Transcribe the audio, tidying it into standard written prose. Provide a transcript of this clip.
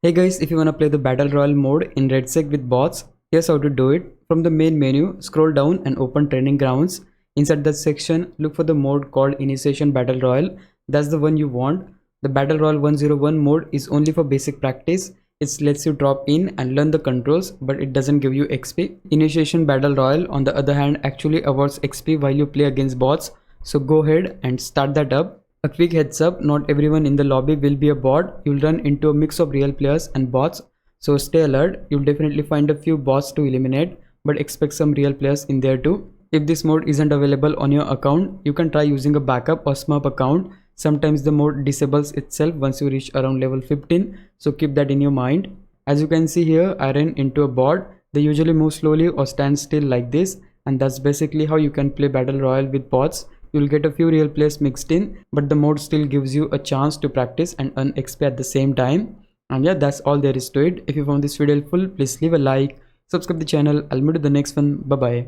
Hey guys, if you wanna play the Battle Royale mode in REDSEC with bots, here's how to do it. From the main menu, scroll down and open Training Grounds. Inside that section, look for the mode called Initiation Battle Royale. That's the one you want. The Battle Royale 101 mode is only for basic practice. It lets you drop in and learn the controls, but it doesn't give you XP. Initiation Battle Royale, on the other hand, actually awards XP while you play against bots. So go ahead and start that up. A quick heads up, not everyone in the lobby will be a bot. You'll run into a mix of real players and bots, so stay alert. You'll definitely find a few bots to eliminate, but expect some real players in there too. If this mode isn't available on your account, you can try using a backup or smurf account. Sometimes the mode disables itself once you reach around level 15, so keep that in your mind. As you can see here, I ran into a bot. They usually move slowly or stand still like this, and that's basically how you can play Battle Royale with bots. You'll get a few real players mixed in, but the mode still gives you a chance to practice and earn XP at the same time. And yeah, that's all there is to it. If you found this video helpful, please leave a like, subscribe the channel. I'll meet you in the next one. Bye bye.